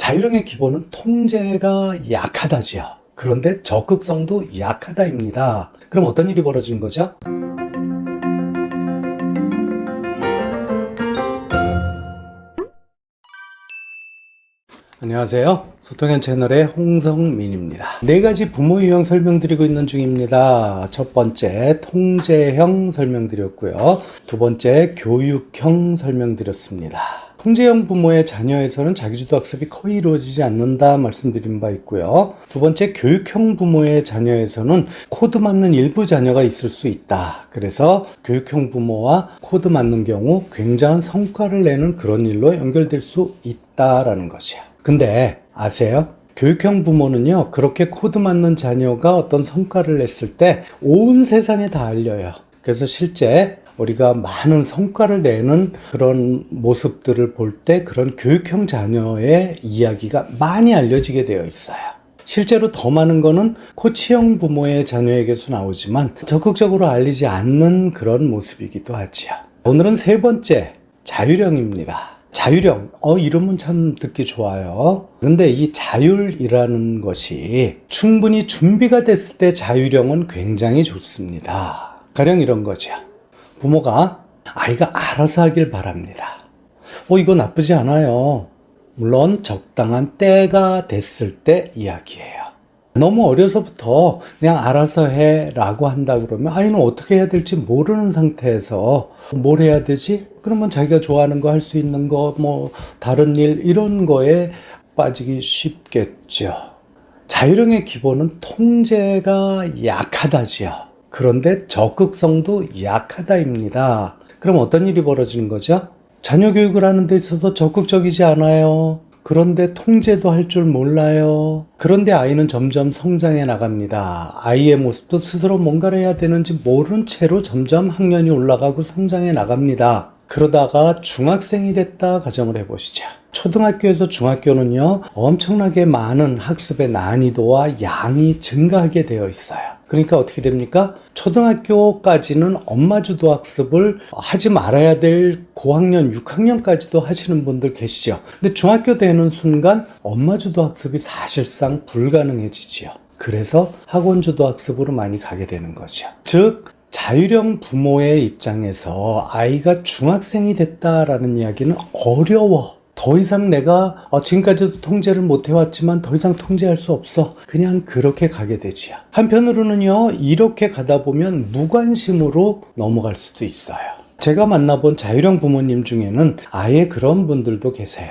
자율형의 기본은 통제가 약하다지요. 그런데 적극성도 약하다입니다. 그럼 어떤 일이 벌어지는 거죠? 안녕하세요. 소통현 채널의 홍성민입니다. 4가지 부모 유형 설명드리고 있는 중입니다. 첫 번째 통제형 설명드렸고요. 두 번째 교육형 설명드렸습니다. 통제형 부모의 자녀에서는 자기주도 학습이 거의 이루어지지 않는다 말씀드린 바 있고요. 두 번째 교육형 부모의 자녀에서는 코드 맞는 일부 자녀가 있을 수 있다. 그래서 교육형 부모와 코드 맞는 경우 굉장한 성과를 내는 그런 일로 연결될 수 있다라는 것이에요. 근데 아세요? 교육형 부모는요, 그렇게 코드 맞는 자녀가 어떤 성과를 냈을 때 온 세상에 다 알려요. 그래서 실제 우리가 많은 성과를 내는 그런 모습들을 볼 때 그런 교육형 자녀의 이야기가 많이 알려지게 되어 있어요. 실제로 더 많은 거는 코치형 부모의 자녀에게서 나오지만 적극적으로 알리지 않는 그런 모습이기도 하지요. 오늘은 세 번째, 자율형입니다. 자율형, 이름은 참 듣기 좋아요. 근데 이 자율이라는 것이 충분히 준비가 됐을 때 자율형은 굉장히 좋습니다. 가령 이런 거죠. 부모가 아이가 알아서 하길 바랍니다. 이거 나쁘지 않아요. 물론 적당한 때가 됐을 때 이야기예요. 너무 어려서부터 그냥 알아서 해 라고 한다 그러면 아이는 어떻게 해야 될지 모르는 상태에서 뭘 해야 되지? 그러면 자기가 좋아하는 거 할 수 있는 거, 다른 일 이런 거에 빠지기 쉽겠죠. 자율형의 기본은 통제가 약하다지요. 그런데 적극성도 약하다입니다. 그럼 어떤 일이 벌어지는 거죠? 자녀 교육을 하는 데 있어서 적극적이지 않아요. 그런데 통제도 할 줄 몰라요. 그런데 아이는 점점 성장해 나갑니다. 아이의 모습도 스스로 뭔가를 해야 되는지 모른 채로 점점 학년이 올라가고 성장해 나갑니다. 그러다가 중학생이 됐다 가정을 해보시죠. 초등학교에서 중학교는요, 엄청나게 많은 학습의 난이도와 양이 증가하게 되어 있어요. 그러니까 어떻게 됩니까? 초등학교까지는 엄마 주도 학습을 하지 말아야 될 고학년, 6학년까지도 하시는 분들 계시죠. 근데 중학교 되는 순간 엄마 주도 학습이 사실상 불가능해지지요. 그래서 학원 주도 학습으로 많이 가게 되는 거죠. 즉, 자율형 부모의 입장에서 아이가 중학생이 됐다라는 이야기는 어려워. 더 이상 내가 지금까지도 통제를 못 해왔지만 더 이상 통제할 수 없어. 그냥 그렇게 가게 되지요. 한편으로는요, 이렇게 가다 보면 무관심으로 넘어갈 수도 있어요. 제가 만나본 자율형 부모님 중에는 아예 그런 분들도 계세요.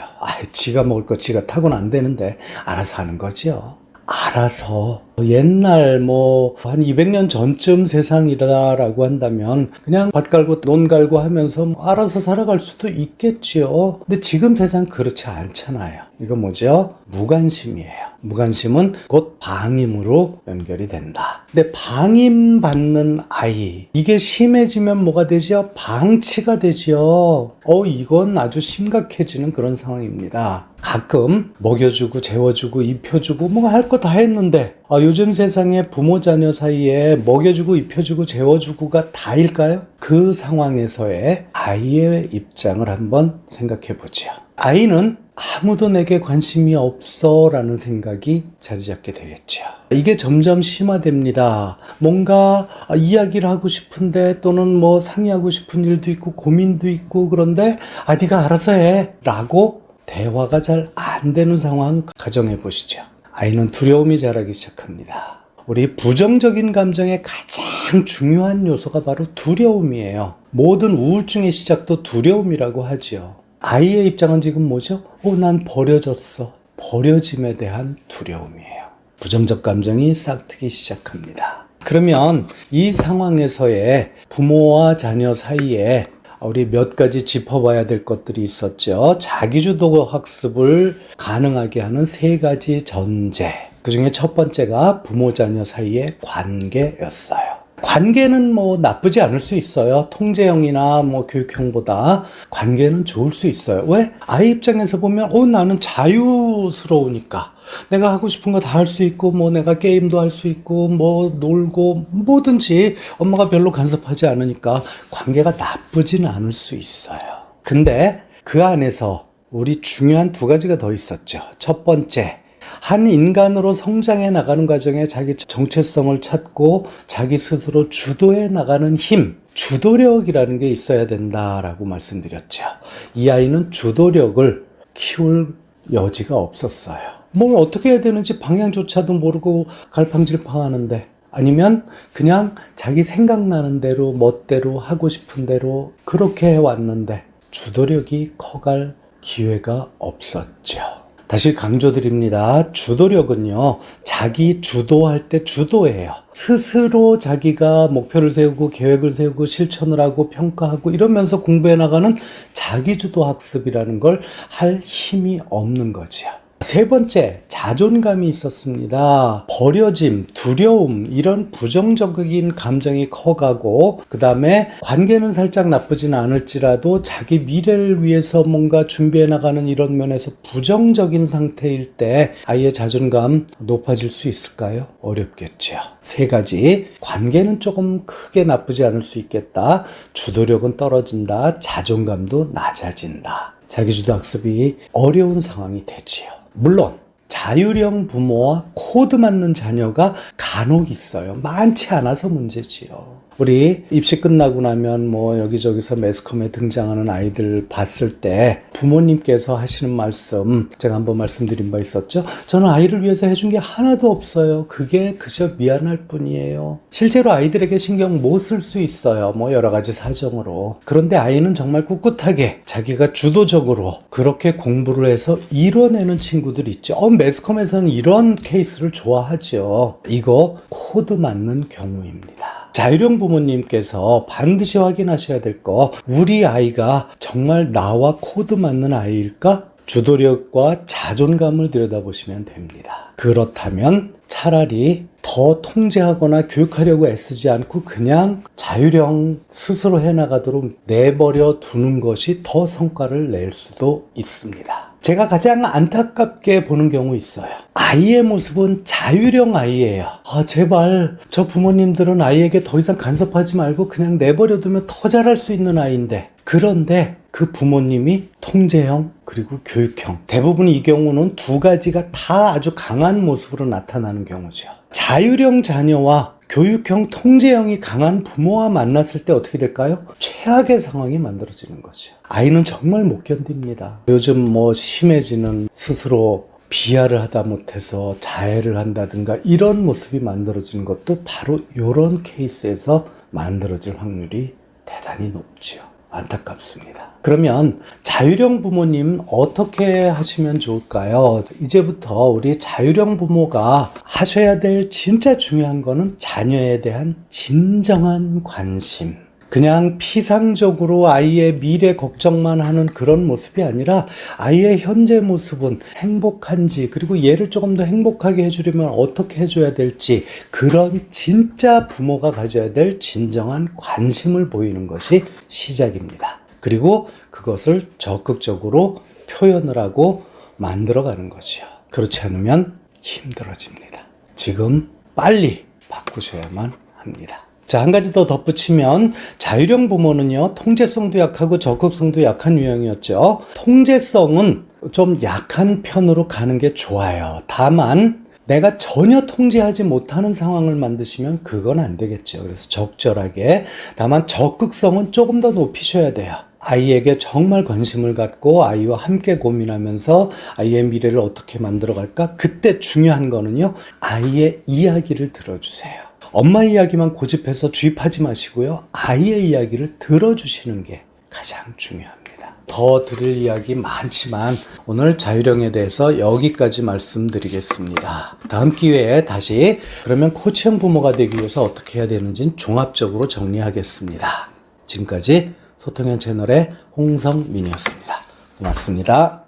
지가 먹을 거 지가 타고는 안 되는데 알아서 하는 거지요. 알아서 옛날 한 200년 전쯤 세상이라고 한다면 그냥 밭 갈고 논 갈고 하면서 알아서 살아갈 수도 있겠지요. 근데 지금 세상 그렇지 않잖아요. 이거 뭐죠? 무관심이에요. 무관심은 곧 방임으로 연결이 된다. 근데 방임받는 아이, 이게 심해지면 뭐가 되죠? 방치가 되죠. 이건 아주 심각해지는 그런 상황입니다. 가끔 먹여주고 재워주고 입혀주고 할 거 다 했는데 요즘 세상에 부모 자녀 사이에 먹여주고 입혀주고 재워주고가 다일까요? 그 상황에서의 아이의 입장을 한번 생각해 보죠. 아이는 아무도 내게 관심이 없어 라는 생각이 자리 잡게 되겠죠. 이게 점점 심화됩니다. 뭔가 이야기를 하고 싶은데 또는 상의하고 싶은 일도 있고 고민도 있고 그런데 네가 알아서 해 라고 대화가 잘 안 되는 상황 가정해 보시죠. 아이는 두려움이 자라기 시작합니다. 우리 부정적인 감정의 가장 중요한 요소가 바로 두려움이에요. 모든 우울증의 시작도 두려움이라고 하죠. 아이의 입장은 지금 뭐죠? 난 버려졌어. 버려짐에 대한 두려움이에요. 부정적 감정이 싹트기 시작합니다. 그러면 이 상황에서의 부모와 자녀 사이에 우리 몇 가지 짚어봐야 될 것들이 있었죠. 자기주도 학습을 가능하게 하는 3가지 전제. 그 중에 첫 번째가 부모 자녀 사이의 관계였어요. 관계는 나쁘지 않을 수 있어요. 통제형이나 교육형보다 관계는 좋을 수 있어요. 왜? 아이 입장에서 보면 나는 자유스러우니까 내가 하고 싶은 거 다 할 수 있고 내가 게임도 할 수 있고 놀고 뭐든지 엄마가 별로 간섭하지 않으니까 관계가 나쁘지는 않을 수 있어요. 근데 그 안에서 우리 중요한 두 가지가 더 있었죠. 첫 번째, 한 인간으로 성장해 나가는 과정에 자기 정체성을 찾고 자기 스스로 주도해 나가는 힘, 주도력이라는 게 있어야 된다라고 말씀드렸죠. 이 아이는 주도력을 키울 여지가 없었어요. 뭘 어떻게 해야 되는지 방향조차도 모르고 갈팡질팡하는데, 아니면 그냥 자기 생각나는 대로 멋대로 하고 싶은 대로 그렇게 해왔는데 주도력이 커갈 기회가 없었죠. 다시 강조드립니다. 주도력은요, 자기 주도할 때 주도해요. 스스로 자기가 목표를 세우고 계획을 세우고 실천을 하고 평가하고 이러면서 공부해 나가는 자기주도 학습이라는 걸 할 힘이 없는 거지요. 세 번째, 자존감이 있었습니다. 버려짐, 두려움, 이런 부정적인 감정이 커가고, 그 다음에 관계는 살짝 나쁘진 않을지라도 자기 미래를 위해서 뭔가 준비해 나가는 이런 면에서 부정적인 상태일 때 아이의 자존감 높아질 수 있을까요? 어렵겠죠. 세 가지, 관계는 조금 크게 나쁘지 않을 수 있겠다. 주도력은 떨어진다. 자존감도 낮아진다. 자기주도 학습이 어려운 상황이 되지요. 물론 자율형 부모와 코드 맞는 자녀가 간혹 있어요. 많지 않아서 문제지요. 우리 입시 끝나고 나면 뭐 여기저기서 매스컴에 등장하는 아이들 봤을 때 부모님께서 하시는 말씀, 제가 한번 말씀드린 바 있었죠. 저는 아이를 위해서 해준 게 하나도 없어요. 그게 그저 미안할 뿐이에요. 실제로 아이들에게 신경 못 쓸 수 있어요. 뭐 여러 가지 사정으로. 그런데 아이는 정말 꿋꿋하게 자기가 주도적으로 그렇게 공부를 해서 이뤄내는 친구들이 있죠. 매스컴에서는 이런 케이스를 좋아하죠. 이거 코드 맞는 경우입니다. 자율형 부모님께서 반드시 확인하셔야 될 거, 우리 아이가 정말 나와 코드 맞는 아이일까? 주도력과 자존감을 들여다보시면 됩니다. 그렇다면 차라리 더 통제하거나 교육하려고 애쓰지 않고 그냥 자율형 스스로 해나가도록 내버려 두는 것이 더 성과를 낼 수도 있습니다. 제가 가장 안타깝게 보는 경우 있어요. 아이의 모습은 자율형 아이예요. 제발 저 부모님들은 아이에게 더 이상 간섭하지 말고 그냥 내버려 두면 더 잘할 수 있는 아이인데, 그런데 그 부모님이 통제형 그리고 교육형, 대부분 이 경우는 두 가지가 다 아주 강한 모습으로 나타나는 경우죠. 자율형 자녀와 교육형, 통제형이 강한 부모와 만났을 때 어떻게 될까요? 최악의 상황이 만들어지는 거죠. 아이는 정말 못 견딥니다. 요즘 뭐 심해지는 스스로 비하를 하다 못해서 자해를 한다든가 이런 모습이 만들어지는 것도 바로 이런 케이스에서 만들어질 확률이 대단히 높지요. 안타깝습니다. 그러면 자율형 부모님 어떻게 하시면 좋을까요? 이제부터 우리 자율형 부모가 하셔야 될 진짜 중요한 거는 자녀에 대한 진정한 관심. 그냥 피상적으로 아이의 미래 걱정만 하는 그런 모습이 아니라 아이의 현재 모습은 행복한지, 그리고 얘를 조금 더 행복하게 해주려면 어떻게 해줘야 될지, 그런 진짜 부모가 가져야 될 진정한 관심을 보이는 것이 시작입니다. 그리고 그것을 적극적으로 표현을 하고 만들어가는 거죠. 그렇지 않으면 힘들어집니다. 지금 빨리 바꾸셔야만 합니다. 자, 한 가지 더 덧붙이면 자율형 부모는요, 통제성도 약하고 적극성도 약한 유형이었죠. 통제성은 좀 약한 편으로 가는 게 좋아요. 다만 내가 전혀 통제하지 못하는 상황을 만드시면 그건 안 되겠죠. 그래서 적절하게. 다만 적극성은 조금 더 높이셔야 돼요. 아이에게 정말 관심을 갖고 아이와 함께 고민하면서 아이의 미래를 어떻게 만들어갈까? 그때 중요한 거는요, 아이의 이야기를 들어주세요. 엄마 이야기만 고집해서 주입하지 마시고요, 아이의 이야기를 들어주시는 게 가장 중요합니다. 더 드릴 이야기 많지만 오늘 자율형에 대해서 여기까지 말씀드리겠습니다. 다음 기회에 다시 그러면 코치형 부모가 되기 위해서 어떻게 해야 되는지는 종합적으로 정리하겠습니다. 지금까지 소통형 채널의 홍성민이었습니다. 고맙습니다.